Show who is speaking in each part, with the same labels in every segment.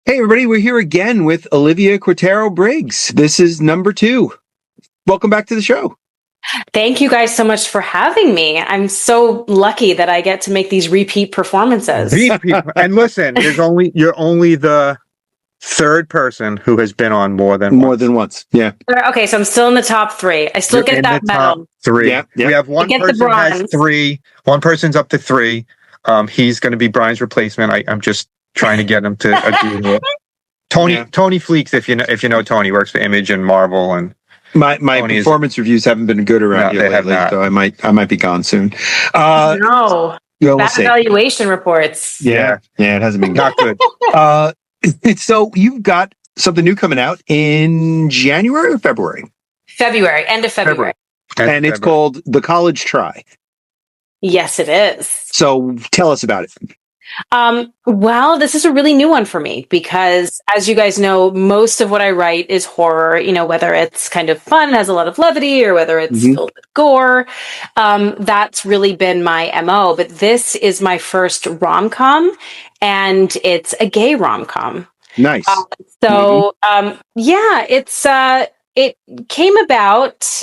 Speaker 1: Hey, everybody, we're here again with Olivia Cuartero-Briggs. This is number 2. Welcome back to the show.
Speaker 2: Thank you guys so much for having me. I'm so lucky that I get to make these repeat performances.
Speaker 3: And listen, you're only the third person who has been on more than
Speaker 1: once. Yeah.
Speaker 2: Okay, so I'm still in the top 3. I still get that medal.
Speaker 3: Top 3.
Speaker 1: Yeah.
Speaker 3: We have one person has 3. One person's up to 3. He's going to be Brian's replacement. I'm just trying to get him to agree to it. Tony Fleeks, if you know Tony, works for Image and Marvel, and
Speaker 1: my performance reviews haven't been good around here lately, so I might be gone soon.
Speaker 2: No,
Speaker 1: we'll
Speaker 2: bad
Speaker 1: see.
Speaker 2: Evaluation reports.
Speaker 1: Yeah, it hasn't been
Speaker 3: not good.
Speaker 1: So you've got something new coming out in January or February?
Speaker 2: End of February.
Speaker 1: And it's called The College Try.
Speaker 2: Yes, it is.
Speaker 1: So tell us about it.
Speaker 2: Well, this is a really new one for me because, as you guys know, most of what I write is horror, whether it's kind of fun, has a lot of levity, or whether it's filled with gore. That's really been my MO. But this is my first rom-com, and it's a gay rom-com.
Speaker 1: Nice.
Speaker 2: It came about.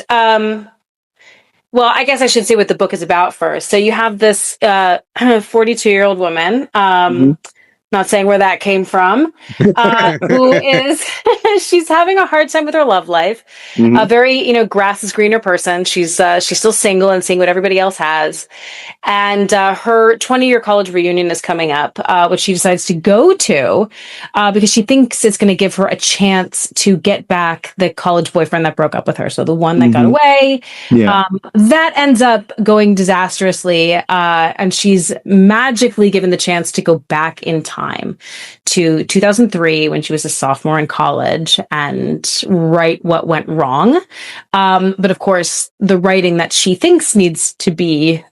Speaker 2: Well, I guess I should say what the book is about first. So you have this 42-year-old woman, not saying where that came from, who is, she's having a hard time with her love life. A very, grass is greener person. She's still single and seeing what everybody else has. And her 20-year college reunion is coming up, which she decides to go to because she thinks it's going to give her a chance to get back the college boyfriend that broke up with her. So the one that got away. Yeah. That ends up going disastrously, and she's magically given the chance to go back in time to 2003 when she was a sophomore in college and write what went wrong. But of course, the writing that she thinks needs to be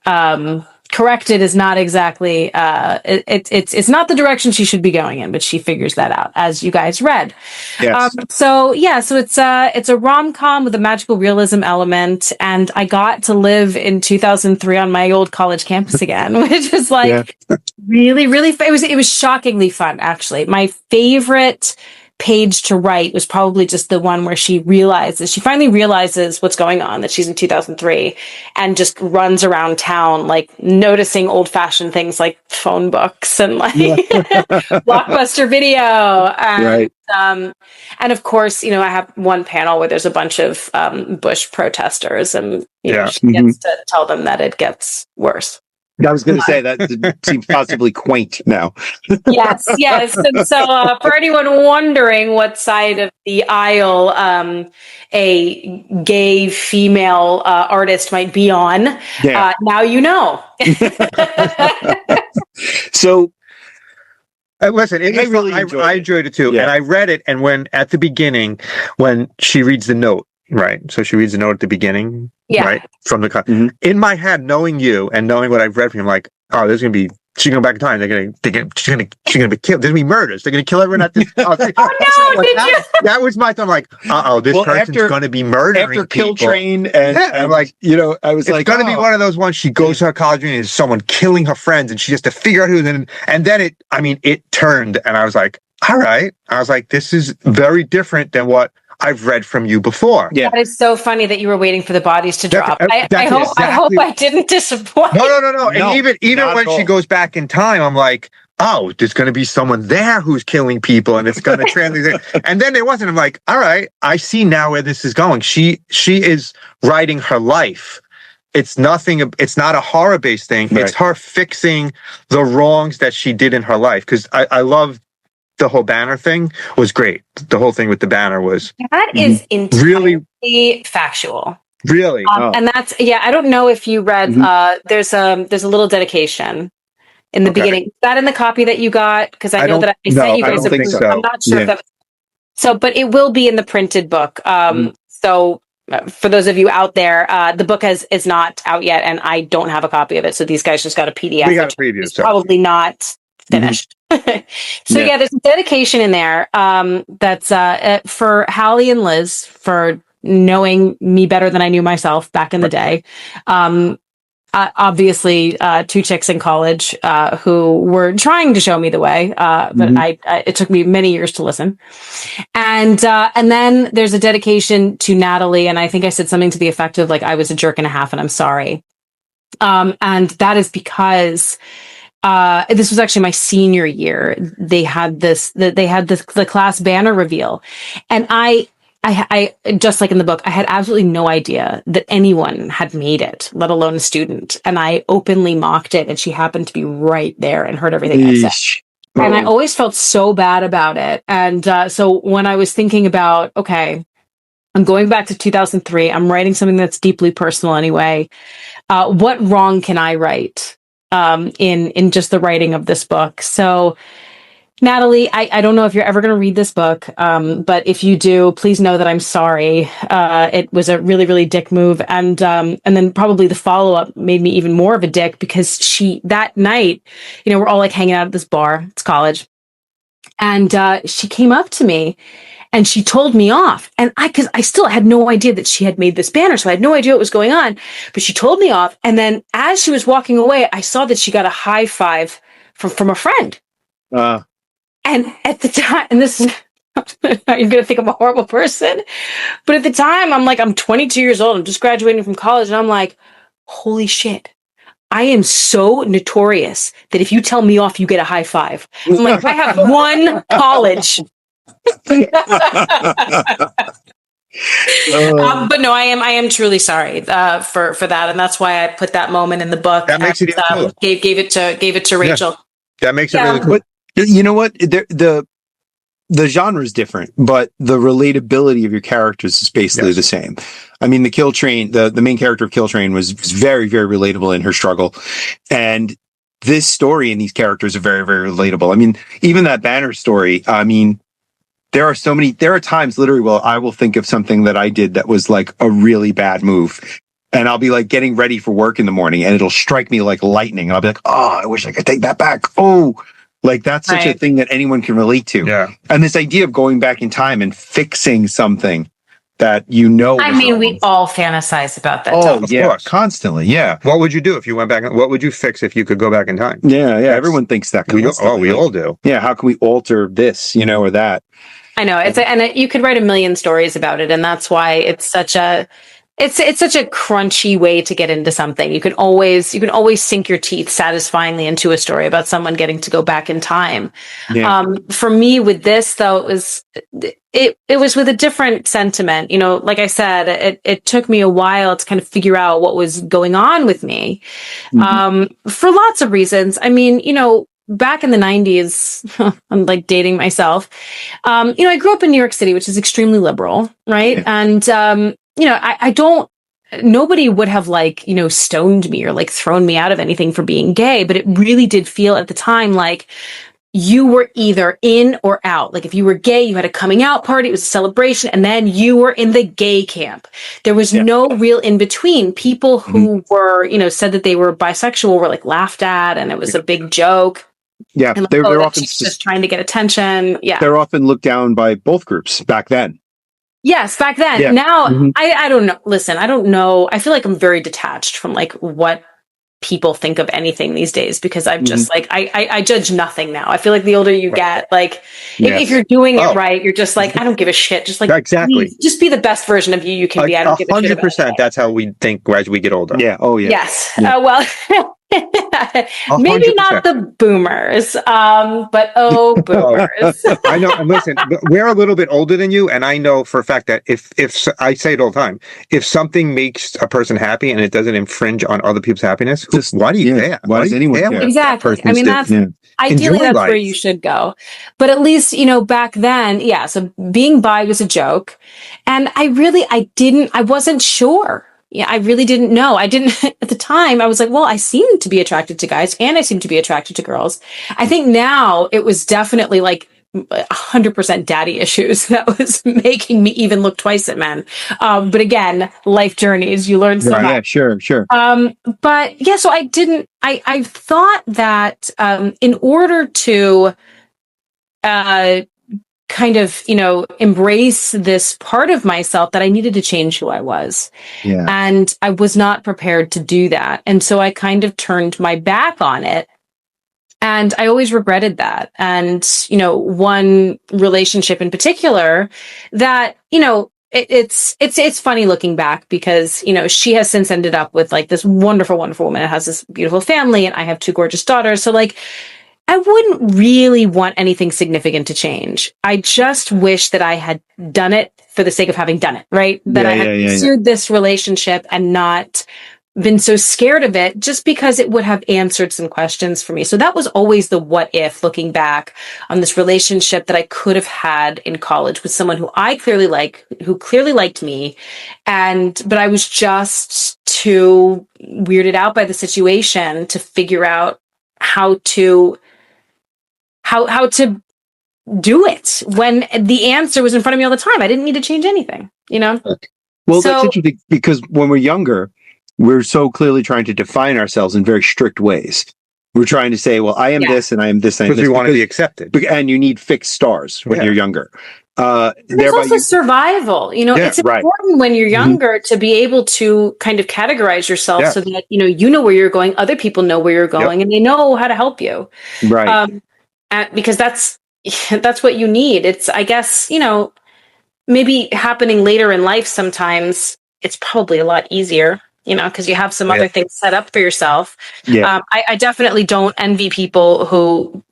Speaker 2: corrected is not exactly it's not the direction she should be going in, but she figures that out, as you guys read.
Speaker 1: Yes.
Speaker 2: So it's a rom-com with a magical realism element, and I got to live in 2003 on my old college campus again, which was really, really it was shockingly fun, actually. My favorite page to write was probably just the one where she finally realizes what's going on, that she's in 2003, and just runs around town, noticing old-fashioned things like phone books and Blockbuster Video. And, and of course, I have one panel where there's a bunch of Bush protesters, and she gets to tell them that it gets worse.
Speaker 1: I was going to say that seems possibly quaint now.
Speaker 2: Yes. And so for anyone wondering what side of the aisle a gay female artist might be on, now you know.
Speaker 1: So,
Speaker 3: listen, I enjoyed it too. Yeah. And I read it, and when at the beginning, when she reads the note, right? So she reads the note at the beginning, right? From the in my head, knowing you and knowing what I've read from you, I'm like, oh, she's gonna go back in time. She's gonna be killed. There's gonna be murders. They're gonna kill everyone at this.
Speaker 2: Oh no!
Speaker 3: That was my thought. I'm like, this person's gonna be murdering
Speaker 1: after
Speaker 3: people.
Speaker 1: Kill Train, and I'm like, I was
Speaker 3: it's gonna be one of those ones. She goes to her college reunion, and there's someone killing her friends, and she has to figure out who. And then it turned, and I was like, all right. I was like, this is very different than what I've read from you before.
Speaker 2: Yeah. That is so funny that you were waiting for the bodies to drop. I hope I didn't disappoint.
Speaker 3: No. And even when she goes back in time, I'm like, oh, there's going to be someone there who's killing people, and it's going to translate. And then there wasn't. I'm like, all right, I see now where this is going. She is writing her life. It's not a horror-based thing. Right. It's her fixing the wrongs that she did in her life. Because I love the whole banner thing was great. The whole thing with the banner was
Speaker 2: is entirely really factual.
Speaker 3: Really,
Speaker 2: and that's I don't know if you read. There's a little dedication in the beginning. Is that in the copy that you got? Because I know that I sent you guys I'm not sure if that. So, but it will be in the printed book. So. For those of you out there, the book is not out yet, and I don't have a copy of it. So these guys just got a PDF.
Speaker 3: We got a preview.
Speaker 2: It's probably not finished. There's a dedication in there that's for Hallie and Liz for knowing me better than I knew myself back in the day. obviously, two chicks in college who were trying to show me the way, but it took me many years to listen. And then there's a dedication to Natalie, and I think I said something to the effect of like, I was a jerk and a half, and I'm sorry. And that is because this was actually my senior year. They had the class banner reveal, and I just like in the book, I had absolutely no idea that anyone had made it, let alone a student. And I openly mocked it, and she happened to be right there and heard everything I said. And I always felt so bad about it. And so when I was thinking about, okay, I'm going back to 2003, I'm writing something that's deeply personal anyway. What wrong can I right in just the writing of this book? So, Natalie, I don't know if you're ever going to read this book, but if you do, please know that I'm sorry. It was a really, really dick move, and then probably the follow up made me even more of a dick because that night, we're all like hanging out at this bar. It's college, and she came up to me. And she told me off. And because I still had no idea that she had made this banner. So I had no idea what was going on. But she told me off. And then as she was walking away, I saw that she got a high five from a friend. And at the time, and this is, you're going to think I'm a horrible person. But at the time, I'm 22 years old. I'm just graduating from college. And I'm like, holy shit. I am so notorious that if you tell me off, you get a high five. I'm like, I have one college. But no, I am truly sorry for that, and that's why I put that moment in the book.
Speaker 3: That makes it even cooler.
Speaker 2: Gave it to Rachel.
Speaker 3: Yeah. That makes it really cool.
Speaker 1: But you know what? The genre is different, but the relatability of your characters is basically the same. I mean, the Kill Train, the main character of Kill Train was very, very relatable in her struggle, and this story and these characters are very, very relatable. I mean, even that banner story. I mean. There are times literally where I will think of something that I did that was like a really bad move. And I'll be like getting ready for work in the morning and it'll strike me like lightning. And I'll be like, oh, I wish I could take that back. Oh, like that's such a thing that anyone can relate to.
Speaker 3: Yeah.
Speaker 1: And this idea of going back in time and fixing something that we
Speaker 2: all fantasize about that.
Speaker 1: Oh, yeah, course. Constantly. Yeah.
Speaker 3: What would you do if you went back? What would you fix if you could go back in time?
Speaker 1: Yeah. Everyone thinks that.
Speaker 3: We all do.
Speaker 1: Yeah. How can we alter this, or that?
Speaker 2: I know you could write a million stories about it, and that's why it's such a crunchy way to get into something. You can always sink your teeth satisfyingly into a story about someone getting to go back in time. Yeah. For me, with this though, it was with a different sentiment. Like I said, it took me a while to kind of figure out what was going on with me, for lots of reasons. I mean, back in the 90s, I'm like dating myself. I grew up in New York City, which is extremely liberal, right? Yeah. And, nobody would have stoned me or thrown me out of anything for being gay, but it really did feel at the time like you were either in or out. Like if you were gay, you had a coming out party, it was a celebration, and then you were in the gay camp. There was no real in between. People who were, said that they were bisexual were laughed at, and it was a big joke.
Speaker 1: Yeah,
Speaker 2: and
Speaker 1: they're often
Speaker 2: just trying to get attention. Yeah,
Speaker 1: they're often looked down by both groups back then.
Speaker 2: Yes, back then. Yeah. Now, I don't know. Listen, I don't know. I feel like I'm very detached from what people think of anything these days because I'm just I judge nothing now. I feel like the older you get, if you're doing it right, you're just I don't give a shit. Just
Speaker 3: exactly,
Speaker 2: please, just be the best version of you can be. I don't give a shit.
Speaker 3: 100%. That's how we think as we get older.
Speaker 1: Yeah. Oh yeah.
Speaker 2: Yes. Yeah. Well. Maybe 100%. Not the boomers, but boomers.
Speaker 3: I know. And listen, we're a little bit older than you, and I know for a fact that if I say it all the time, if something makes a person happy and it doesn't infringe on other people's happiness, why do you care?
Speaker 1: Why does anyone care?
Speaker 2: Exactly. I mean, that's ideally that's where you should go. But at least back then, yeah. So being bi was a joke, and I wasn't sure. Yeah, I really didn't know. I didn't at the time. I was like, well, I seem to be attracted to guys and I seem to be attracted to girls. I think now it was definitely 100% daddy issues that was making me even look twice at men. But again, life journeys, you learn so much.
Speaker 1: Yeah, sure.
Speaker 2: But yeah, so I thought that, in order to, kind of, embrace this part of myself that I needed to change who I was.
Speaker 1: Yeah.
Speaker 2: And I was not prepared to do that. And so I kind of turned my back on it. And I always regretted that. And, one relationship in particular that, it's funny looking back because, she has since ended up with like this wonderful, wonderful woman that has this beautiful family, and I have 2 gorgeous daughters. So like, I wouldn't really want anything significant to change. I just wish that I had done it for the sake of having done it, right? That I had pursued this relationship and not been so scared of it, just because it would have answered some questions for me. So that was always the what if, looking back on this relationship that I could have had in college with someone who I clearly who clearly liked me. But I was just too weirded out by the situation to figure out how to do it when the answer was in front of me all the time. I didn't need to change anything,
Speaker 1: Well, that's interesting because when we're younger, we're so clearly trying to define ourselves in very strict ways. We're trying to say, well, I am this and I am this.
Speaker 3: Because we want to be accepted.
Speaker 1: And you need fixed stars when you're younger.
Speaker 2: There's also survival. It's important when you're younger to be able to kind of categorize yourself so that, you know where you're going, other people know where you're going, and they know how to help you.
Speaker 1: Right.
Speaker 2: Because that's what you need. It's, I guess, maybe happening later in life sometimes it's probably a lot easier, because you have some other things set up for yourself.
Speaker 1: Yeah.
Speaker 2: I definitely don't envy people who,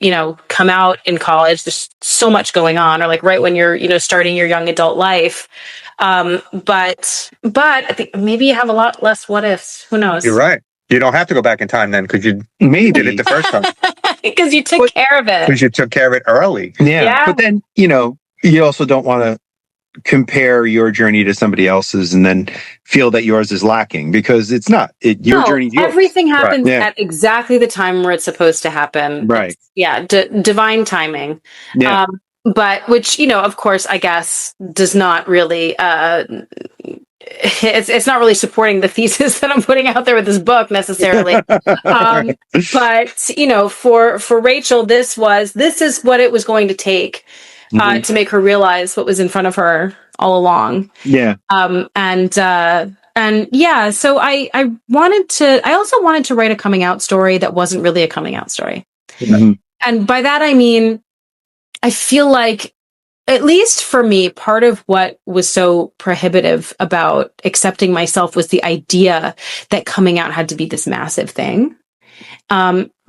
Speaker 2: come out in college. There's so much going on, or like right when you're, starting your young adult life. But I think maybe you have a lot less what ifs. Who knows?
Speaker 3: You're right. You don't have to go back in time then because you did it the first time.
Speaker 2: Because you took care of it.
Speaker 3: Because you took care of it early.
Speaker 1: Yeah. But then, you also don't want to compare your journey to somebody else's and then feel that yours is lacking, because it's not. Your journey.
Speaker 2: Everything happens at exactly the time where it's supposed to happen.
Speaker 1: Right.
Speaker 2: Divine timing.
Speaker 1: Yeah.
Speaker 2: But which, of course, I guess does not really, it's not really supporting the thesis that I'm putting out there with this book necessarily. But, for Rachel, this is what it was going to take to make her realize what was in front of her all along.
Speaker 1: Yeah.
Speaker 2: So I also wanted to write a coming out story that wasn't really a coming out story.
Speaker 1: Mm-hmm.
Speaker 2: And by that, I mean, I feel like, at least for me, part of what was so prohibitive about accepting myself was the idea that coming out had to be this massive thing.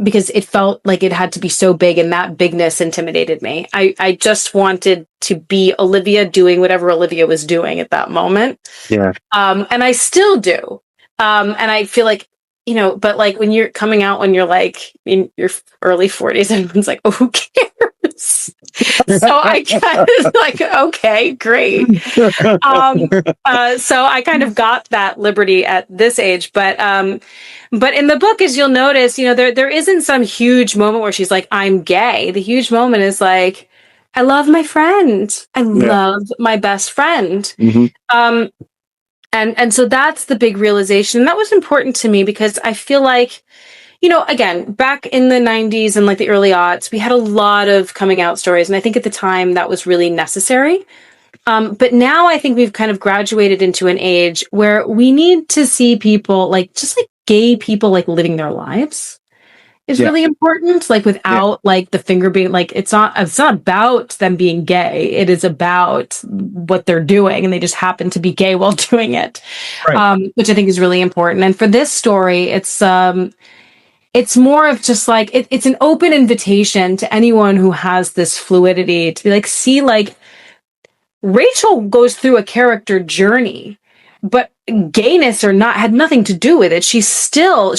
Speaker 2: Because it felt like it had to be so big, and that bigness intimidated me. I just wanted to be Olivia doing whatever Olivia was doing at that moment.
Speaker 1: Yeah.
Speaker 2: And I still do. And I feel like, but like when you're coming out, when you're like in your early 40s, everyone's like, oh, who cares? So I kind of like, okay, great. So I kind of got that liberty at this age, but in the book, as you'll notice, there isn't some huge moment where she's like, I'm gay. The huge moment is like, I love my friend. I love my best friend.
Speaker 1: Mm-hmm.
Speaker 2: And so that's the big realization. And that was important to me because I feel like, again, back in the 90s and like the early aughts, we had a lot of coming out stories. And I think at the time that was really necessary. But now I think we've kind of graduated into an age where we need to see people like gay people like living their lives is really important. Like without like the finger being like, it's not about them being gay. It is about what they're doing. And they just happen to be gay while doing it. Right. Which I think is really important. And for this story, it's more of just like, it's an open invitation to anyone who has this fluidity to be like, see, like Rachel goes through a character journey, but gayness or not had nothing to do with it. She's still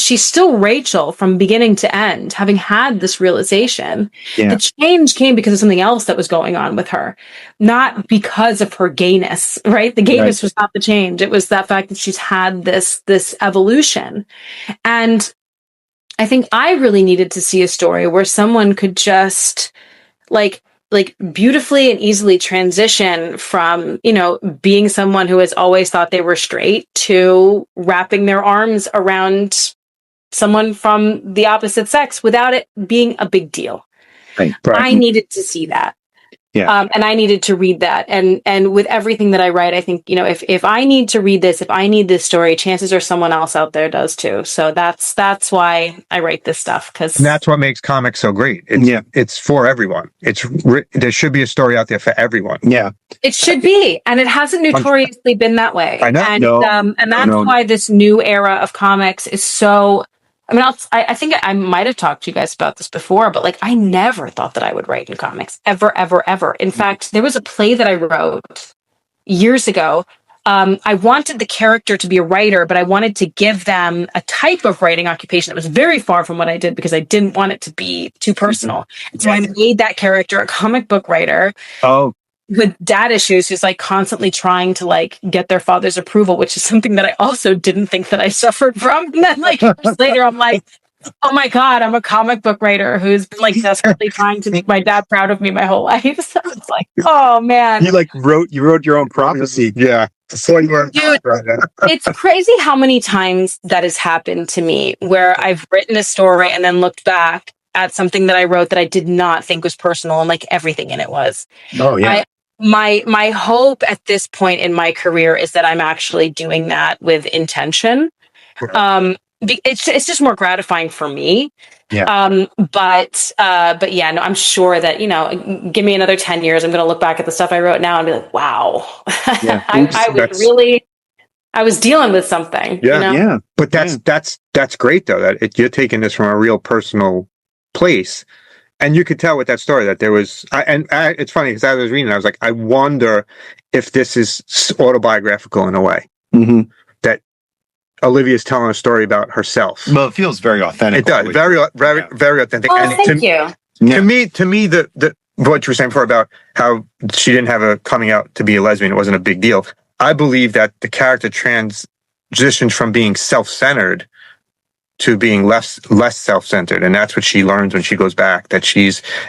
Speaker 2: Rachel from beginning to end, having had this realization. The change came because of something else that was going on with her, not because of her gayness, right? The gayness was not the change. It was that fact that she's had this evolution. And I think I really needed to see a story where someone could just like beautifully and easily transition from, being someone who has always thought they were straight to wrapping their arms around someone from the opposite sex without it being a big deal.
Speaker 1: Right.
Speaker 2: I needed to see that. And I needed to read that. And with everything that I write, I think, if I need to read this, if I need this story, chances are someone else out there does too. So that's why I write this stuff.
Speaker 3: And that's what makes comics so great. It's for everyone. There should be a story out there for everyone.
Speaker 1: Yeah.
Speaker 2: It should be. And it hasn't notoriously been that way.
Speaker 3: I know.
Speaker 2: And that's why this new era of comics is so... I mean, I think I might have talked to you guys about this before, but like, I never thought that I would write in comics ever, ever, ever. In fact, there was a play that I wrote years ago. I wanted the character to be a writer, but I wanted to give them a type of writing occupation that was very far from what I did because I didn't want it to be too personal. And so I made that character a comic book writer.
Speaker 1: Oh.
Speaker 2: With dad issues, who's like constantly trying to like get their father's approval, which is something that I also didn't think that I suffered from. And then like years later, I'm like, oh my God, I'm a comic book writer who's been like desperately trying to make my dad proud of me my whole life. So it's like, oh man.
Speaker 1: You wrote your own prophecy.
Speaker 3: Yeah. So
Speaker 2: Dude, it's crazy how many times that has happened to me where I've written a story and then looked back at something that I wrote that I did not think was personal and like everything in it was.
Speaker 1: Oh yeah.
Speaker 2: My hope at this point in my career is that I'm actually doing that with intention. It's just more gratifying for me.
Speaker 1: Yeah.
Speaker 2: But yeah, no, I'm sure that, give me another 10 years. I'm going to look back at the stuff I wrote now and be like, wow,
Speaker 1: Yeah.
Speaker 2: I was dealing with something.
Speaker 3: Yeah.
Speaker 1: Yeah.
Speaker 3: But that's great though, that you're taking this from a real personal place. And you could tell with that story that there was, it's funny because I was reading, I was like, I wonder if this is autobiographical in a way.
Speaker 1: Mm-hmm.
Speaker 3: That Olivia's telling a story about herself.
Speaker 1: Well, it feels very authentic.
Speaker 3: It does, very authentic.
Speaker 2: Oh,
Speaker 3: and
Speaker 2: thank you.
Speaker 3: To me, the what you were saying before about how she didn't have a coming out to be a lesbian, it wasn't a big deal. I believe that the character transitioned from being self-centered to being less self-centered, and that's what she learns when she goes back. That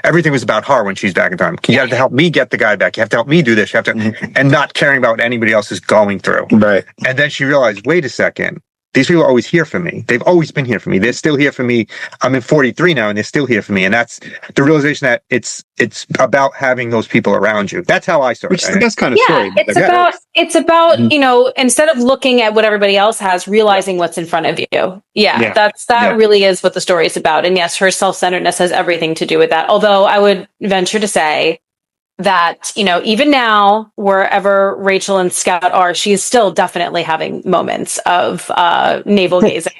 Speaker 3: everything was about her when she's back in time. You have to help me get the guy back. You have to help me do this. You have to, and not caring about what anybody else is going through.
Speaker 1: Right.
Speaker 3: And then she realized, wait a second. These people are always here for me. They've always been here for me. They're still here for me. I'm in 43 now, and they're still here for me. And that's the realization that it's about having those people around you. That's how I saw it.
Speaker 1: Which is the best kind of story.
Speaker 2: It's about instead of looking at what everybody else has, realizing what's in front of you. That really is what the story is about. And yes, her self-centeredness has everything to do with that. Although I would venture to say that, even now, wherever Rachel and Scout are, she is still definitely having moments of navel gazing.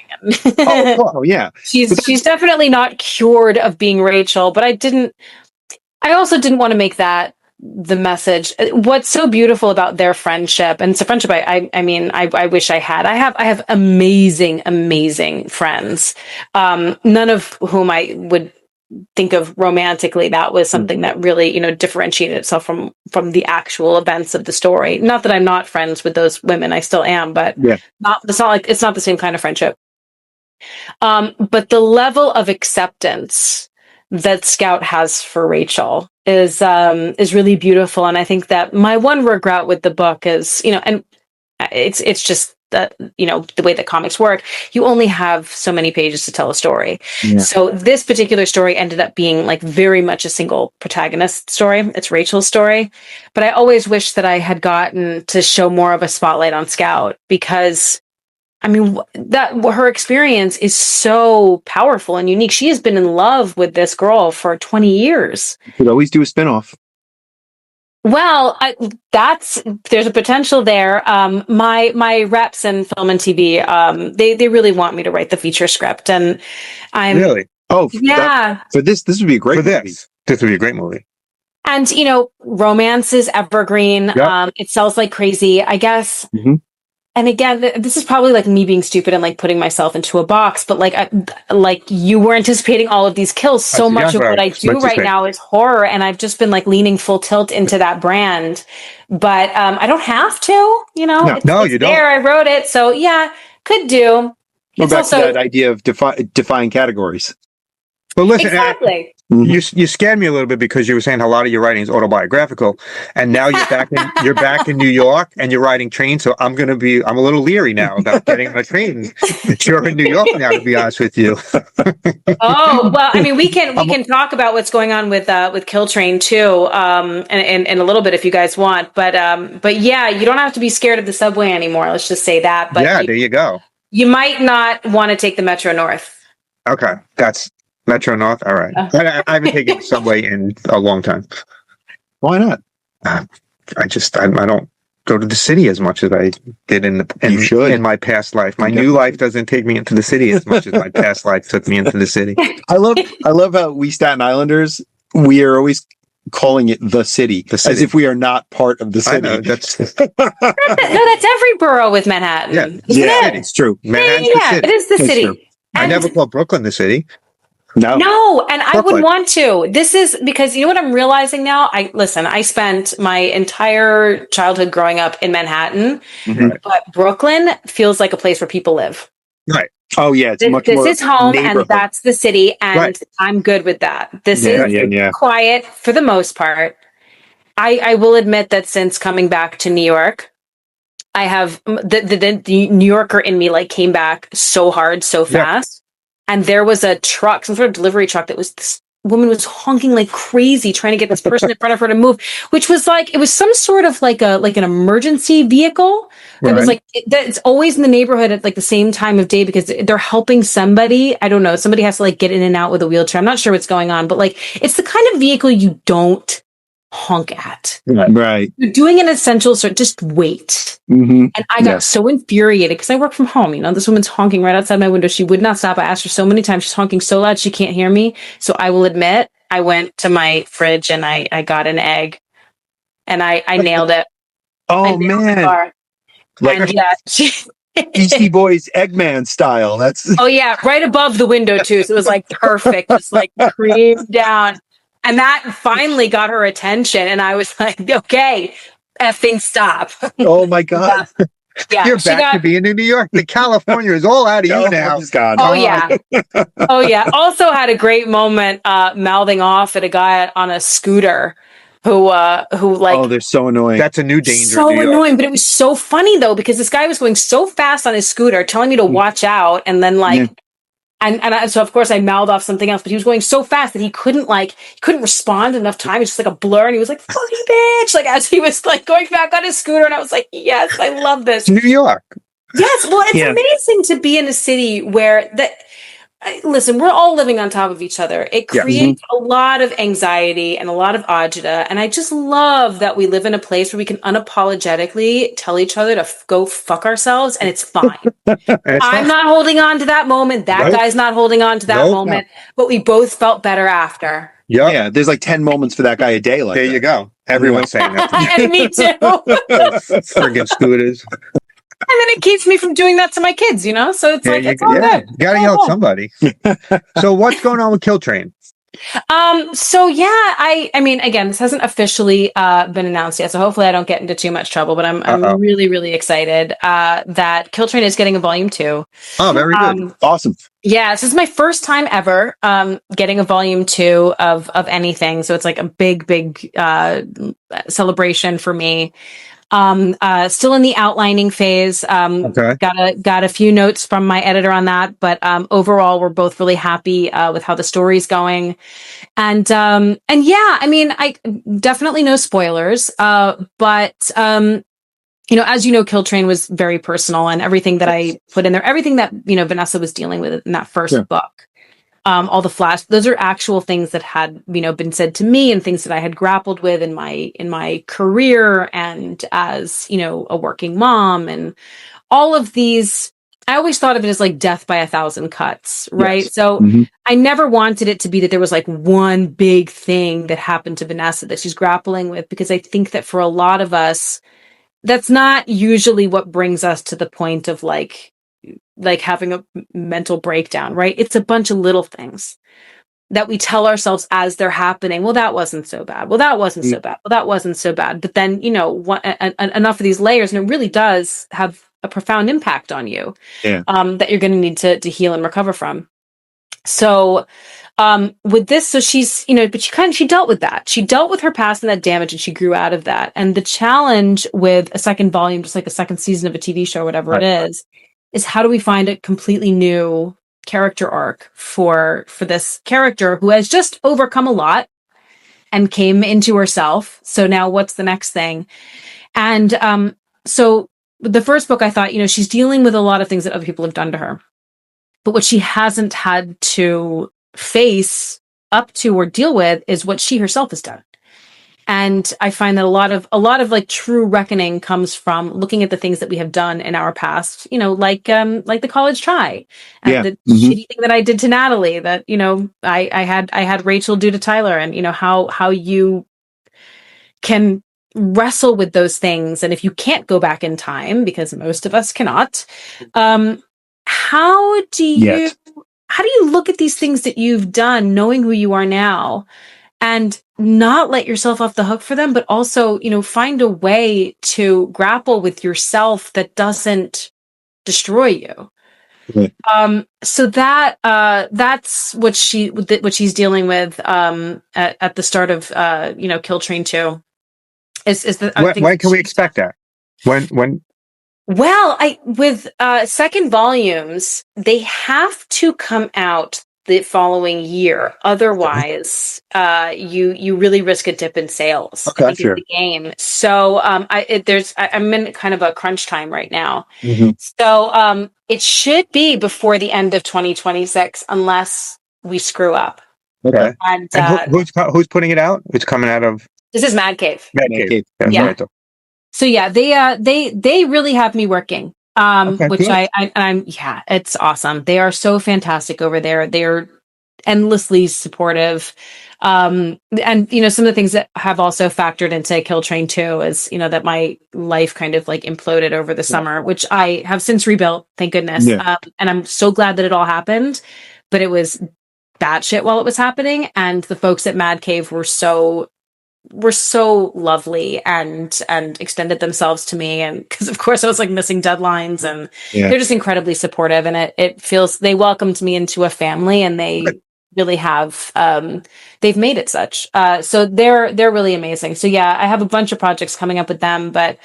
Speaker 1: Yeah.
Speaker 2: She's definitely not cured of being Rachel, but I also didn't want to make that the message. What's so beautiful about their friendship, and it's a friendship I wish I had. I have amazing friends, none of whom I would think of romantically. That was something that really, differentiated itself from the actual events of the story. Not that I'm not friends with those women, I still am, but it's not the same kind of friendship. But the level of acceptance that Scout has for Rachel is really beautiful. And I think that my one regret with the book is, and it's just that, the way that comics work, you only have so many pages to tell a story. Yeah. So this particular story ended up being like very much a single protagonist story. It's Rachel's story. But I always wish that I had gotten to show more of a spotlight on Scout, because that her experience is so powerful and unique. She has been in love with this girl for 20 years.
Speaker 1: You could always do a spinoff.
Speaker 2: Well, there's a potential there. My reps in film and TV, they really want me to write the feature script, and I'm
Speaker 3: really.
Speaker 2: Oh, yeah.
Speaker 1: For this would be a great movie.
Speaker 3: This would be a great movie.
Speaker 2: And romance is evergreen. Yep. It sells like crazy, I guess. Mm-hmm. And again, this is probably like me being stupid and like putting myself into a box, but like you were anticipating all of these kills. So much of what I do right now is horror, and I've just been like leaning full tilt into that brand. But I don't have to, it's
Speaker 3: you don't.
Speaker 2: I wrote it, so yeah, could do.
Speaker 1: Go back to that idea of defying categories.
Speaker 3: But listen,
Speaker 2: exactly.
Speaker 3: You scared me a little bit because you were saying a lot of your writing is autobiographical, and now you're back in New York and you're riding trains. So I'm a little leery now about getting on a train. You're in New York now, to be honest with you.
Speaker 2: Oh, well, I mean, we can talk about what's going on with Kill Train too, in a little bit if you guys want. But yeah, you don't have to be scared of the subway anymore. Let's just say that. But
Speaker 3: yeah, there you go.
Speaker 2: You might not want to take the Metro North.
Speaker 3: Okay, that's Metro North. All right. I haven't taken the subway in a long time.
Speaker 1: Why not?
Speaker 3: I don't go to the city as much as I did in my past life. My new life doesn't take me into the city as much as my past life took me into the city.
Speaker 1: I love how we Staten Islanders, we are always calling it the city, as if we are not part of the city.
Speaker 3: I know, that's
Speaker 2: every borough with Manhattan.
Speaker 3: Yeah,
Speaker 1: it's true.
Speaker 3: Manhattan's
Speaker 2: the city. It is the city.
Speaker 1: True.
Speaker 3: I never called Brooklyn the city.
Speaker 2: No, and I would want to. This is because you know what I'm realizing now? I spent my entire childhood growing up in Manhattan, but Brooklyn feels like a place where people live.
Speaker 3: Right.
Speaker 1: Oh yeah,
Speaker 2: this is home and that's the city, and I'm good with that. This is quiet for the most part. I will admit that since coming back to New York, I have the New Yorker in me came back so hard, so fast. And there was a truck, some sort of delivery truck this woman was honking like crazy, trying to get this person in front of her to move, which was it was some sort of an emergency vehicle that was that's always in the neighborhood at the same time of day because they're helping somebody. I don't know. Somebody has to get in and out with a wheelchair. I'm not sure what's going on, but it's the kind of vehicle you don't honk at.
Speaker 1: Right.
Speaker 2: You're doing an essential service. Just wait.
Speaker 1: Mm-hmm.
Speaker 2: And I got so infuriated because I work from home. This woman's honking right outside my window. She would not stop. I asked her so many times. She's honking so loud she can't hear me. So I will admit, I went to my fridge and I got an egg, and I nailed it.
Speaker 1: Oh man! Beastie Boys Eggman style. That's
Speaker 2: right above the window too. So it was perfect, just creamed down. And that finally got her attention. And I was like, okay, effing stop.
Speaker 1: Oh my God.
Speaker 2: Yeah,
Speaker 3: you're back to being in New York. The California is all out of you now.
Speaker 2: Oh yeah. Oh yeah. Also had a great moment mouthing off at a guy on a scooter who
Speaker 1: oh, they're so annoying.
Speaker 3: That's a new danger.
Speaker 2: So annoying, but it was so funny though, because this guy was going so fast on his scooter, telling me to watch out, and then so of course I mouthed off something else, but he was going so fast that he couldn't respond in enough time. It's just a blur, and he was like, "Fucking bitch!" As he was going back on his scooter, and I was like, "Yes, I love this."
Speaker 3: New York.
Speaker 2: Yes, well, it's amazing to be in a city where listen, we're all living on top of each other. It creates a lot of anxiety and a lot of agita. And I just love that we live in a place where we can unapologetically tell each other to go fuck ourselves, and it's fine. I'm not holding on to that moment. That guy's not holding on to that moment. But we both felt better after.
Speaker 1: Yep. Yeah, there's 10 moments for that guy a day.
Speaker 3: There you go. Everyone's saying that.
Speaker 2: And me too.
Speaker 3: Friggin' scooters.
Speaker 2: And then it keeps me from doing that to my kids, so it's it's all good.
Speaker 3: You gotta yell at somebody. So what's going on with Kill Train?
Speaker 2: I mean, again, this hasn't officially been announced yet, so hopefully I don't get into too much trouble, but I'm really, really excited that Kill Train is getting a volume 2.
Speaker 3: Oh, very good.
Speaker 1: Awesome.
Speaker 2: Yeah, this is my first time ever getting a volume 2 of anything, so it's a big celebration for me. Still in the outlining phase. Got a few notes from my editor on that, but overall we're both really happy with how the story's going. And yeah, I mean, I definitely no spoilers, but as you know, Kill Train was very personal, and everything that I put in there, everything that Vanessa was dealing with in that first book. All the those are actual things that had, been said to me, and things that I had grappled with in my career and as, a working mom, and all of these. I always thought of it as death by 1,000 cuts, right? Yes. So I never wanted it to be that there was one big thing that happened to Vanessa that she's grappling with, because I think that for a lot of us, that's not usually what brings us to the point of having a mental breakdown, right? It's a bunch of little things that we tell ourselves as they're happening. Well, that wasn't so bad. Well, that wasn't so bad. Well, that wasn't so bad. But then, enough of these layers, and it really does have a profound impact on you that you're going to need to heal and recover from. So With this, so she's, but she dealt with that. She dealt with her past and that damage, and she grew out of that. And the challenge with a second volume, just like a second season of a TV show, whatever it is how do we find a completely new character arc for this character who has just overcome a lot and came into herself. So now what's the next thing? And so the first book, I thought, she's dealing with a lot of things that other people have done to her. But what she hasn't had to face up to or deal with is what she herself has done. And I find that a lot of like true reckoning comes from looking at the things that we have done in our past, like the college try and the shitty thing that I did to Natalie, that, I had Rachel do to Tyler, and, how you can wrestle with those things. And if you can't go back in time, because most of us cannot, how do you look at these things that you've done, knowing who you are now, and not let yourself off the hook for them, but also, find a way to grapple with yourself that doesn't destroy you. So that's what she's dealing with at the start of Kill Train 2.
Speaker 3: When can we expect that? When?
Speaker 2: Well, with second volumes, they have to come out the following year. Otherwise, you really risk a dip in sales.
Speaker 3: Okay,
Speaker 2: I think, in the game. So I'm in kind of a crunch time right now. So it should be before the end of 2026, unless we screw up.
Speaker 3: Okay. And who's putting it out? It's coming out of.
Speaker 2: This is Mad Cave.
Speaker 3: Mad Cave.
Speaker 2: Yeah. So yeah, they really have me working. Which good. I'm it's awesome. They are so fantastic over there. They're endlessly supportive. And some of the things that have also factored into Kill Train 2 is, that my life kind of like imploded over the summer, which I have since rebuilt, thank goodness. And I'm so glad that it all happened, but it was batshit while it was happening. And the folks at Mad Cave were so lovely and extended themselves to me, and because of course I was like missing deadlines, and they're just incredibly supportive, and it feels they welcomed me into a family, and they really have they've made it such. So they're really amazing. So yeah, I have a bunch of projects coming up with them, but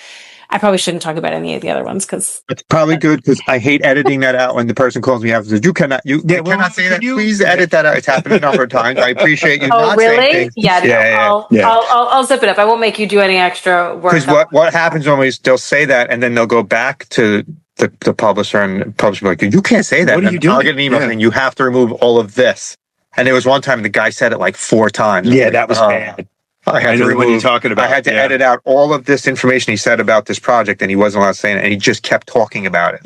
Speaker 2: I probably shouldn't talk about any of the other ones because
Speaker 3: it's probably good, because I hate editing that out when the person calls me after. You cannot say that. Please edit that out. It's happened a number of times. I appreciate you not saying things.
Speaker 2: I'll zip it up. I won't make you do any extra work.
Speaker 3: Because what happens when they'll say that, and then they'll go back to the publisher, and the publisher will be like, you can't say that.
Speaker 1: What are you doing?
Speaker 3: I'll get an email saying you have to remove all of this. And there was one time the guy said it like 4 times.
Speaker 1: Yeah, that was bad.
Speaker 3: I know what you're talking about. I had to edit out all of this information he said about this project, and he wasn't allowed to say it, and he just kept talking about it.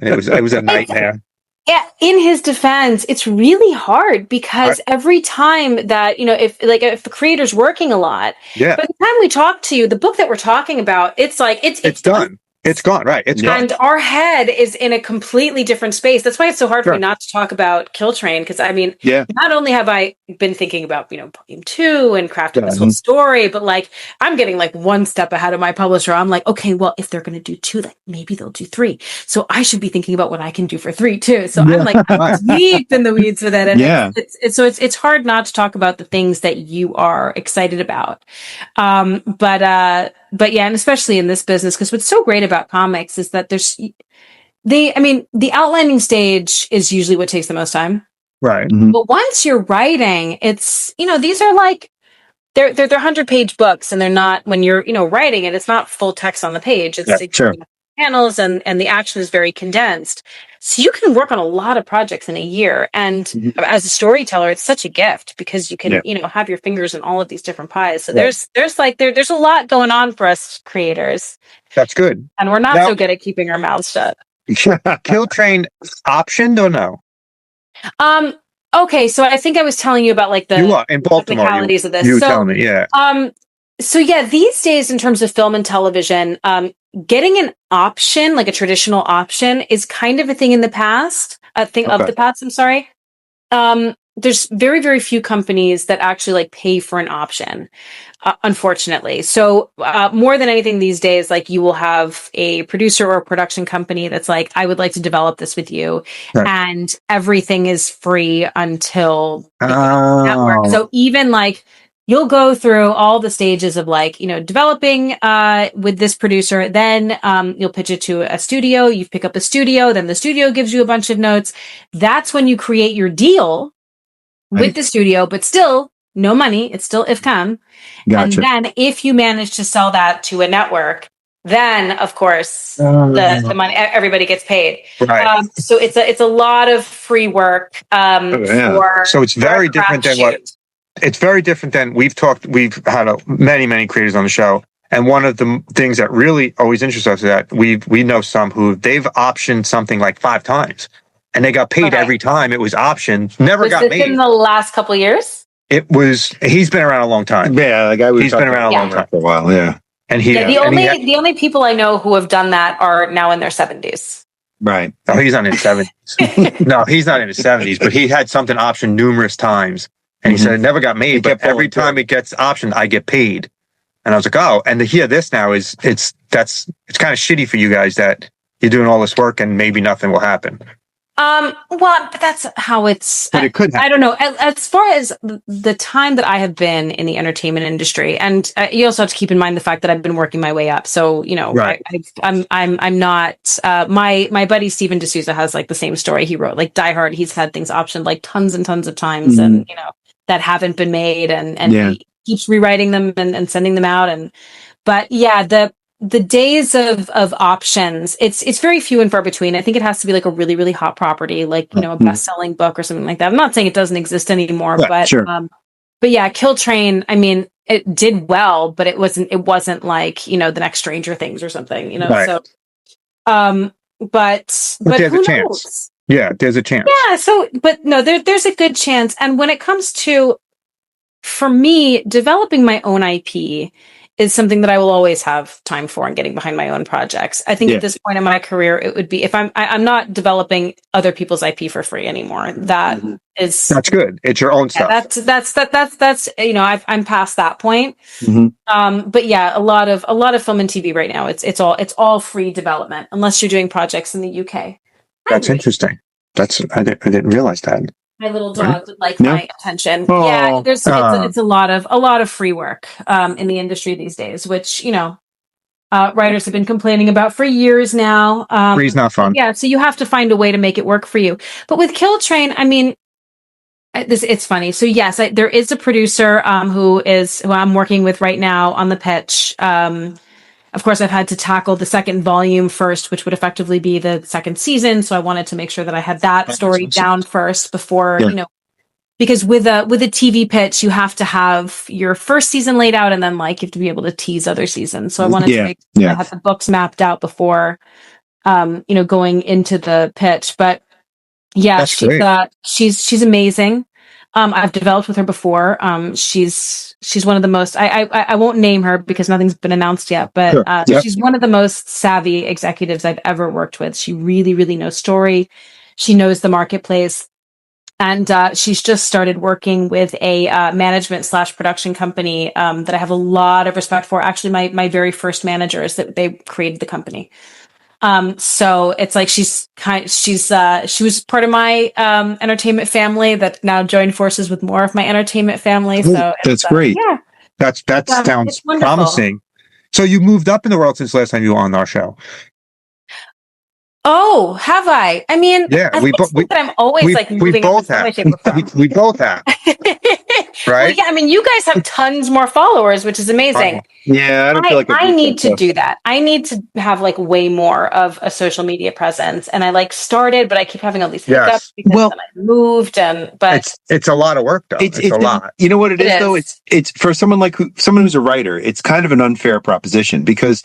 Speaker 3: it was a nightmare.
Speaker 2: Yeah, in his defense, it's really hard because every time that, if the creator's working a lot, by the time we talk to you, the book that we're talking about, it's like, it's done.
Speaker 3: It's gone, right? It's gone.
Speaker 2: And our head is in a completely different space. That's why it's so hard for me not to talk about Kill Train, because not only have I been thinking about, volume 2 and crafting this whole story, but like I'm getting like one step ahead of my publisher. I'm like, okay, well, if they're going to do 2, like maybe they'll do 3. So I should be thinking about what I can do for 3 too. So I'm like deep in the weeds with it. And it's hard not to talk about the things that you are excited about. But yeah, and especially in this business, because what's so great about comics is that the outlining stage is usually what takes the most time.
Speaker 3: Right.
Speaker 1: Mm-hmm.
Speaker 2: But once you're writing, it's, these are like, they're 100-page books, and they're not, when you're, writing it, it's not full text on the page. It's panels, and the action is very condensed. So you can work on a lot of projects in a year. And as a storyteller, it's such a gift, because you can, have your fingers in all of these different pies. So there's a lot going on for us creators.
Speaker 3: That's good.
Speaker 2: And we're not so good at keeping our mouths shut.
Speaker 3: Kill Train optioned or no?
Speaker 2: Okay, so I think I was telling you about like the
Speaker 3: in Baltimore,
Speaker 2: technicalities of this.
Speaker 3: You tell me, yeah.
Speaker 2: So yeah, these days in terms of film and television, getting an option, like a traditional option, is kind of a thing in the past. The past, I'm sorry. there's very, very few companies that actually like pay for an option, unfortunately. So more than anything these days, like you will have a producer or a production company that's like, I would like to develop this with you.
Speaker 3: Right.
Speaker 2: And everything is free until the network. So even like, you'll go through all the stages of like, developing with this producer. Then you'll pitch it to a studio. You pick up a studio. Then the studio gives you a bunch of notes. That's when you create your deal with the studio, but still no money. It's still IFCOM.
Speaker 1: Gotcha.
Speaker 2: And then if you manage to sell that to a network, then of course the money, everybody gets paid.
Speaker 3: Right.
Speaker 2: So it's a lot of free work.
Speaker 3: So it's very different than it's very different than we've had many creators on the show. And one of the things that really always interests us is that we know some who they've optioned something like 5 times and they got paid every time it was optioned, never got made.
Speaker 2: In the last couple of years?
Speaker 3: He's been around a long time.
Speaker 1: Yeah,
Speaker 3: he's been around a long time
Speaker 1: for a while. Yeah.
Speaker 3: And
Speaker 2: the only people I know who have done that are now in their 70s.
Speaker 1: Right.
Speaker 3: Oh, he's not in his 70s. No, he's not in his 70s, but he had something optioned numerous times. And he said it never got made, but every time it gets optioned, I get paid. And I was like, oh, and to hear this now it's kind of shitty for you guys that you're doing all this work and maybe nothing will happen.
Speaker 2: Well, but that's how it's.
Speaker 1: But it could happen.
Speaker 2: I don't know. As far as the time that I have been in the entertainment industry, and you also have to keep in mind the fact that I've been working my way up. So
Speaker 3: right.
Speaker 2: I'm not. My buddy Steven D'Souza has like the same story. He wrote like Die Hard. He's had things optioned like tons and tons of times, and that haven't been made, and he keeps rewriting them and sending them out. But yeah, the days of options, it's very few and far between. I think it has to be like a really, really hot property, like, a best-selling book or something like that. I'm not saying it doesn't exist anymore, but
Speaker 1: sure.
Speaker 2: But yeah, Kill Train, I mean, it did well, but it wasn't like, the next Stranger Things or something,
Speaker 3: Right.
Speaker 2: So but
Speaker 3: there's
Speaker 2: who
Speaker 3: a chance.
Speaker 2: knows?
Speaker 3: Yeah, there's a chance.
Speaker 2: Yeah, so but no, there's a good chance. And when it comes to, for me, developing my own IP is something that I will always have time for, and getting behind my own projects. I think at this point in my career, it would be, if I'm not developing other people's IP for free anymore. That's
Speaker 3: good. It's your own stuff.
Speaker 2: That's I'm past that point. But yeah, a lot of film and TV right now, it's all free development unless you're doing projects in the UK.
Speaker 3: That's interesting. I didn't realize that.
Speaker 2: My little dog would like my attention. Oh. Yeah, it's a lot of free work in the industry these days, which writers have been complaining about for years now.
Speaker 3: Free's not fun.
Speaker 2: Yeah, so you have to find a way to make it work for you. But with Kill Train, I mean, it's funny. So yes, there is a producer who I'm working with right now on the pitch. Of course, I've had to tackle the second volume first, which would effectively be the second season. So I wanted to make sure that I had that story down first before, because with a TV pitch, you have to have your first season laid out, and then like you have to be able to tease other seasons. So I wanted to make sure I had the books mapped out before, going into the pitch. But yeah, she's amazing. I've developed with her before. She's one of the most, I won't name her because nothing's been announced yet, but she's one of the most savvy executives I've ever worked with. She really, really knows story. She knows the marketplace. And she's just started working with a management/production company that I have a lot of respect for. Actually, my very first managers, that they created the company. So it's like she was part of my entertainment family that now joined forces with more of my entertainment family. So
Speaker 3: that's great.
Speaker 2: Yeah,
Speaker 3: that sounds promising. So you moved up in the world since last time you were on our show.
Speaker 2: Oh, have I? I mean, we I'm always moving.
Speaker 3: We both have. We both have. Right?
Speaker 2: Well, yeah, I mean, you guys have tons more followers, which is amazing.
Speaker 1: Yeah, I don't feel like
Speaker 2: I need to do that. I need to have like way more of a social media presence, and I started, but I keep having all these hiccups because then I moved, but
Speaker 3: it's a lot of work though. It's a lot.
Speaker 1: You know what it is though? It's for someone who's a writer. It's kind of an unfair proposition because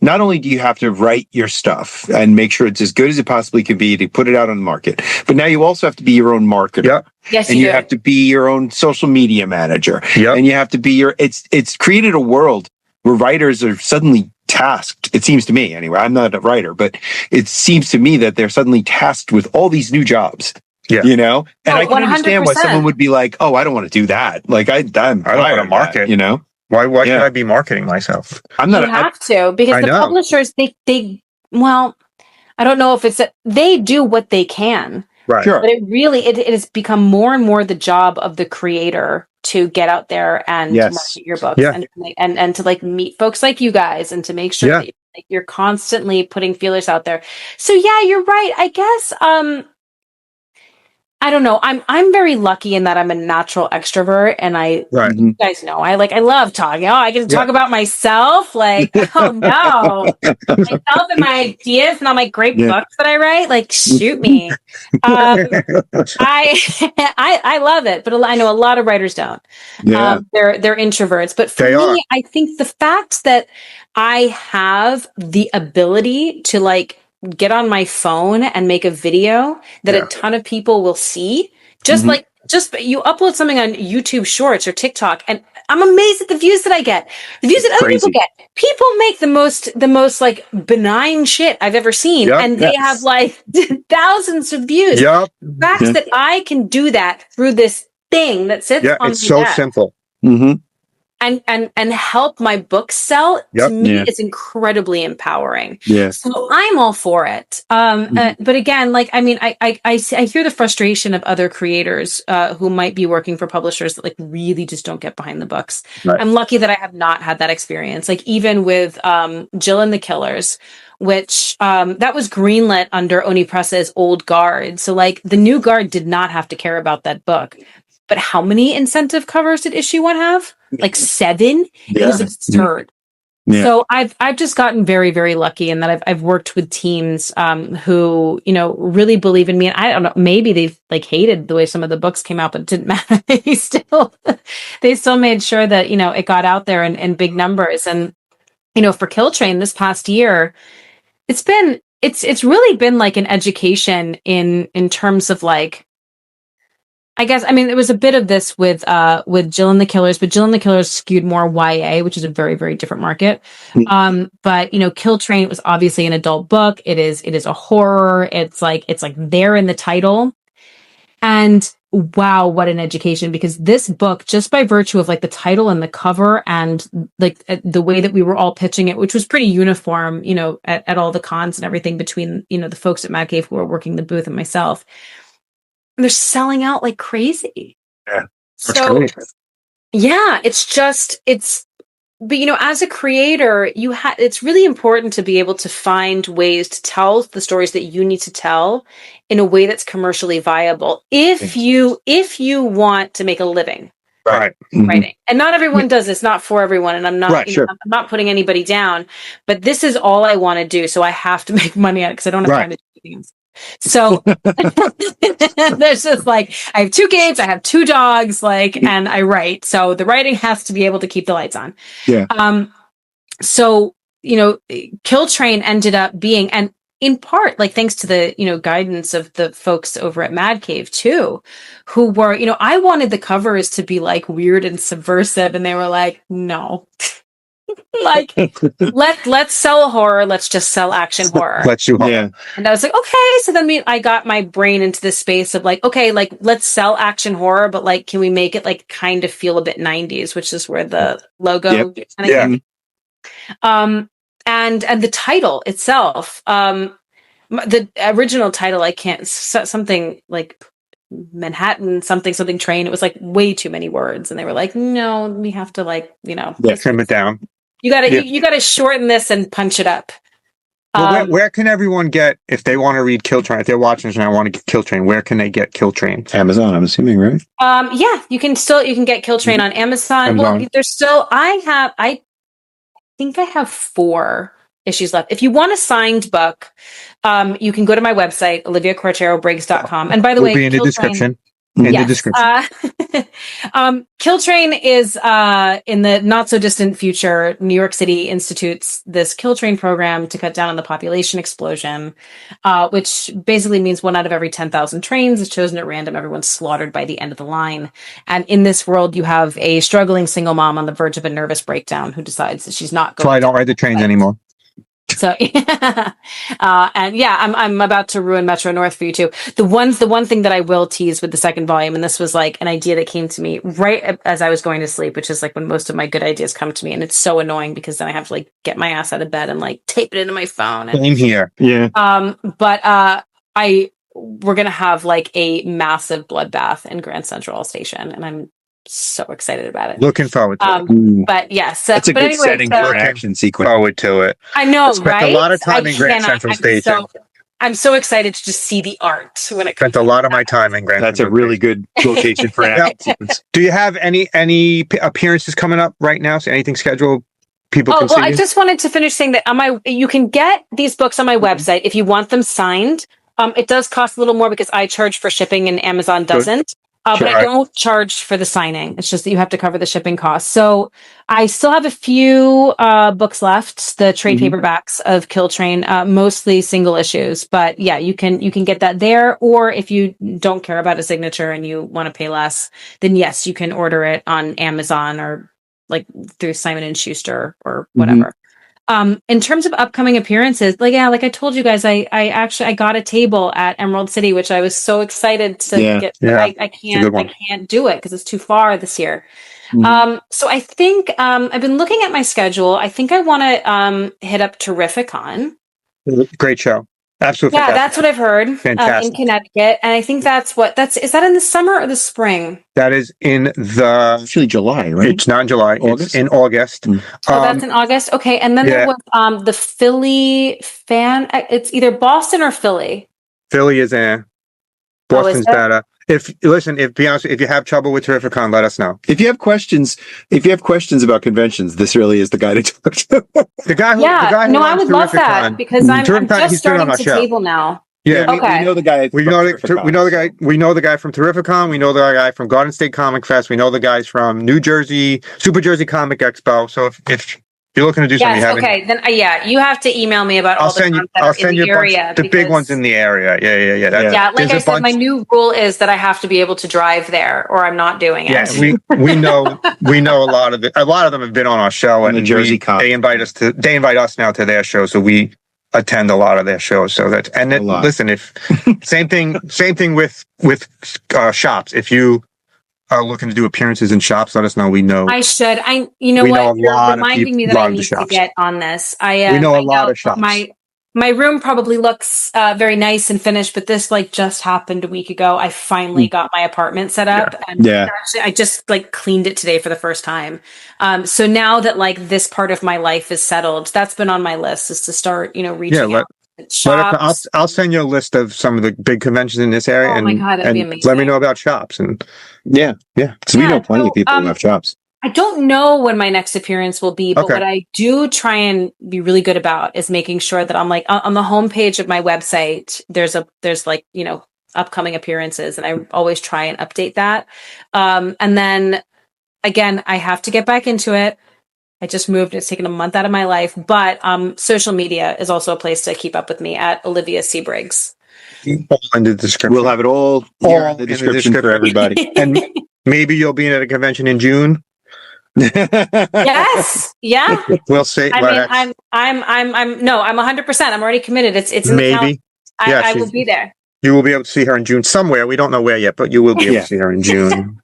Speaker 1: not only do you have to write your stuff and make sure it's as good as it possibly can be to put it out on the market, but now you also have to be your own marketer.
Speaker 3: Yep.
Speaker 2: Yes,
Speaker 1: and you have to be your own social media manager.
Speaker 3: Yep.
Speaker 1: And you have to be it's created a world where writers are suddenly tasked. It seems to me anyway. I'm not a writer, but it seems to me that they're suddenly tasked with all these new jobs
Speaker 3: Yeah.
Speaker 1: You know, and I can
Speaker 2: 100%.
Speaker 1: understand why someone would be like, "Oh, I don't want to do that." Like, I don't want to
Speaker 3: market.
Speaker 1: You know,
Speaker 3: why should I be marketing myself?
Speaker 1: I'm not.
Speaker 2: You have to, because the publishers, well, I don't know if it's they do what they can,
Speaker 3: right?
Speaker 1: Sure.
Speaker 2: But it has become more and more the job of the creator to get out there and market your books and to like meet folks like you guys and to make sure that you're constantly putting feelers out there. So yeah, you're right. I guess I don't know. I'm very lucky in that I'm a natural extrovert, and you guys know I love talking. Oh, I get to talk about myself. Like, oh no, myself and my ideas and all my great books that I write. Like, shoot me. I love it, but I know a lot of writers don't.
Speaker 1: Yeah.
Speaker 2: They're introverts. But for me, I think the fact that I have the ability to like get on my phone and make a video that a ton of people will see, just you upload something on YouTube Shorts or TikTok, and I'm amazed at the views that I get, the views that other people get. People make the most like benign shit I've ever seen, and they have like thousands of views. The fact that I can do that through this thing that sits on
Speaker 3: it's so simple.
Speaker 2: And help my book sell, to me is incredibly empowering. So I'm all for it. But again, like, I mean, I hear the frustration of other creators who might be working for publishers that like really just don't get behind the books. I'm lucky that I have not had that experience. Like even with Jill and the Killers, which that was greenlit under Oni Press's old guard. So like the new guard did not have to care about that book. But how many incentive covers did issue 1 have? Like 7? It was absurd. So I've just gotten very, very lucky in that I've worked with teams who, you know, really believe in me. And I don't know, maybe they've like hated the way some of the books came out, but it didn't matter. They still made sure that, you know, it got out there in big numbers. And, you know, for Kill Train this past year, it's really been like an education in terms of like, I guess, I mean, there was a bit of this with Jill and the Killers, but Jill and the Killers skewed more YA, which is a very, very different market. But, you know, Kill Train was obviously an adult book. It is a horror. It's like there in the title. And wow, what an education, because this book, just by virtue of like the title and the cover and like the way that we were all pitching it, which was pretty uniform, you know, at all the cons and everything between, you know, the folks at Mad Cave who were working the booth and myself. They're selling out like crazy.
Speaker 3: Yeah.
Speaker 2: So, yeah, but you know, as a creator, it's really important to be able to find ways to tell the stories that you need to tell in a way that's commercially viable. If you want to make a living. Writing. And not everyone does this, not for everyone. And I'm not, I'm not putting anybody down, but this is all I want to do. So I have to make money at it because I don't have time to do things. So there's just like, I have 2 kids, I have 2 dogs, like, and I write. So the writing has to be able to keep the lights on. So, you know, Kill Train ended up being, and in part, like, thanks to the, you know, guidance of the folks over at Mad Cave too, who were, you know, I wanted the covers to be like weird and subversive, and they were like, no. Like, let's sell horror. Let's just sell action horror.
Speaker 3: Let's do horror.
Speaker 2: And I was like, okay. So then I got my brain into this space of like, okay, like let's sell action horror, but like, can we make it like kind of feel a bit 90s, which is where the logo kind of and the title itself, the original title, I can't, something like Manhattan something train. It was like way too many words, and they were like, no, we have to like, you know,
Speaker 3: trim it down.
Speaker 2: You gotta shorten this and punch it up.
Speaker 3: Well, where can everyone get, if they want to read Kill Train, if they're watching this and I want to get Kill Train, where can they get Kill Train?
Speaker 1: Amazon, I'm assuming, right?
Speaker 2: Yeah, you can get Kill Train on Amazon. Well, there's still, I think I have 4 issues left. If you want a signed book, you can go to my website, oliviacuartero-briggs.com. And by the way,
Speaker 3: be in the description. The description.
Speaker 2: Kill Train is in the not so distant future. New York City institutes this Kill Train program to cut down on the population explosion, which basically means 1 out of every 10,000 trains is chosen at random. Everyone's slaughtered by the end of the line. And in this world, you have a struggling single mom on the verge of a nervous breakdown who decides that she's not going.
Speaker 3: So I don't ride the trains anymore.
Speaker 2: So, and yeah, I'm about to ruin Metro North for you too. The one thing that I will tease with the second volume, and this was like an idea that came to me right as I was going to sleep, which is like when most of my good ideas come to me, and it's so annoying because then I have to like get my ass out of bed and like tape it into my phone. And,
Speaker 3: Same here. Yeah.
Speaker 2: We're gonna have like a massive bloodbath in Grand Central Station, and I'm so excited about it.
Speaker 3: Looking forward to it.
Speaker 2: But yes,
Speaker 1: that's a good setting for an action sequence.
Speaker 3: Forward to it.
Speaker 2: I know,
Speaker 3: Spent
Speaker 2: right?
Speaker 3: a lot of time in Grand Central Station.
Speaker 2: I'm so excited to just see the art when it comes.
Speaker 3: Spent a lot of my time in Grand
Speaker 1: That's
Speaker 3: Central
Speaker 1: a really good location for an action sequence.
Speaker 3: Do you have any appearances coming up right now? So anything scheduled? People can see
Speaker 2: I just wanted to finish saying that you can get these books on my website if you want them signed. It does cost a little more because I charge for shipping and Amazon doesn't. But I don't charge for the signing. It's just that you have to cover the shipping costs. So I still have a few books left, the trade paperbacks of Kill Train, mostly single issues. But yeah, you can get that there. Or if you don't care about a signature and you want to pay less, then yes, you can order it on Amazon or like through Simon and Schuster or whatever. In terms of upcoming appearances, like I told you guys, I got a table at Emerald City, which I was so excited to get.
Speaker 3: Yeah.
Speaker 2: I can't do it because it's too far this year. So I think I've been looking at my schedule. I think I want to hit up Terrificon.
Speaker 3: Great show. Absolutely.
Speaker 2: Yeah, that's what I've heard.
Speaker 3: Fantastic.
Speaker 2: In Connecticut, and I think is that in the summer or the spring?
Speaker 3: That is in the
Speaker 1: actually July, right?
Speaker 3: It's not in July.
Speaker 1: August?
Speaker 3: It's in August.
Speaker 2: That's in August. Okay, and then there was the Philly fan. It's either Boston or Philly.
Speaker 3: Philly is in. Boston's better. If be honest, if you have trouble with Terrificon, let us know.
Speaker 1: If you have questions about conventions, this really is the guy to talk to.
Speaker 3: The guy who
Speaker 2: I would love that because I'm just starting to table now.
Speaker 3: Yeah,
Speaker 1: we know the guy.
Speaker 3: We know the guy. We know the guy from Terrificon. We know the guy from Garden State Comic Fest. We know the guys from New Jersey Super Jersey Comic Expo. So if you're looking to do something,
Speaker 2: then you have to email me about all the ones that are in the area.
Speaker 3: The big ones in the area. Yeah.
Speaker 2: Like I said, my new rule is that I have to be able to drive there, or I'm not doing it.
Speaker 3: Yeah, we know a lot of it. A lot of them have been on our show, and
Speaker 1: the Jersey
Speaker 3: they invite us now to their show, so we attend a lot of their shows. So that listen, if same thing with shops. If you are looking to do appearances in shops, let us know. We know.
Speaker 2: I should. You're reminding me that I need to get on this. We know a lot of shops. My room probably looks very nice and finished, but this just happened a week ago. I finally got my apartment set up, and actually, I just cleaned it today for the first time. So now that this part of my life is settled, that's been on my list, is to start reaching out.
Speaker 3: I'll send you a list of some of the big conventions in this area,
Speaker 2: my God, that'd be amazing.
Speaker 3: Let me know about shops. And
Speaker 1: because we know plenty of people who have shops.
Speaker 2: I don't know when my next appearance will be, but what I do try and be really good about is making sure that I'm on the homepage of my website. There's upcoming appearances, and I always try and update that. And then again, I have to get back into it. I just moved. It's taken a month out of my life, but social media is also a place to keep up with me at Olivia Cuartero-Briggs.
Speaker 3: In the description.
Speaker 1: We'll have it all in the description for everybody.
Speaker 3: And maybe you'll be at a convention in June.
Speaker 2: Yes. Yeah.
Speaker 3: We'll see.
Speaker 2: I'm 100%. I'm already committed. It's in the calendar. I will be there.
Speaker 3: You will be able to see her in June somewhere. We don't know where yet, but you will be able to see her in June.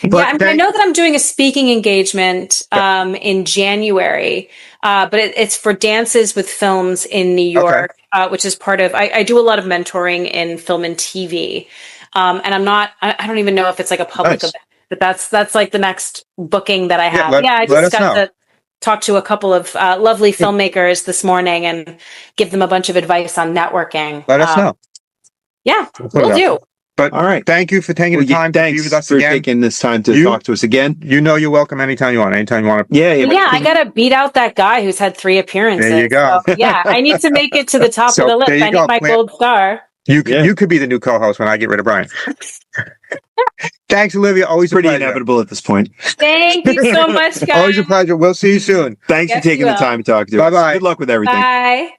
Speaker 2: I know that I'm doing a speaking engagement in January, but it's for Dances with Films in New York, which is part of. I do a lot of mentoring in film and TV, and I don't even know if it's a public event. But that's the next booking that I have. I just got to talk to a couple of lovely filmmakers this morning and give them a bunch of advice on networking.
Speaker 3: Let us know.
Speaker 2: Yeah, we'll do.
Speaker 3: But all right, thank you for taking the time to be with us again.
Speaker 1: Taking this time to talk to us again.
Speaker 3: You're welcome anytime you want. Anytime you want to.
Speaker 2: Yeah. I gotta beat out that guy who's had 3 appearances.
Speaker 3: There you go.
Speaker 2: So, I need to make it to the top of the list. I need my gold star.
Speaker 3: You could be the new co-host when I get rid of Brian. Thanks, Olivia. Always
Speaker 1: pretty inevitable at this point.
Speaker 2: Thank you so much, guys.
Speaker 3: Always a pleasure. We'll see you soon.
Speaker 1: Thanks for taking the time to talk to us.
Speaker 3: Bye-bye.
Speaker 1: Good luck with everything.
Speaker 2: Bye.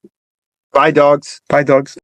Speaker 1: Bye, dogs.
Speaker 3: Bye, dogs.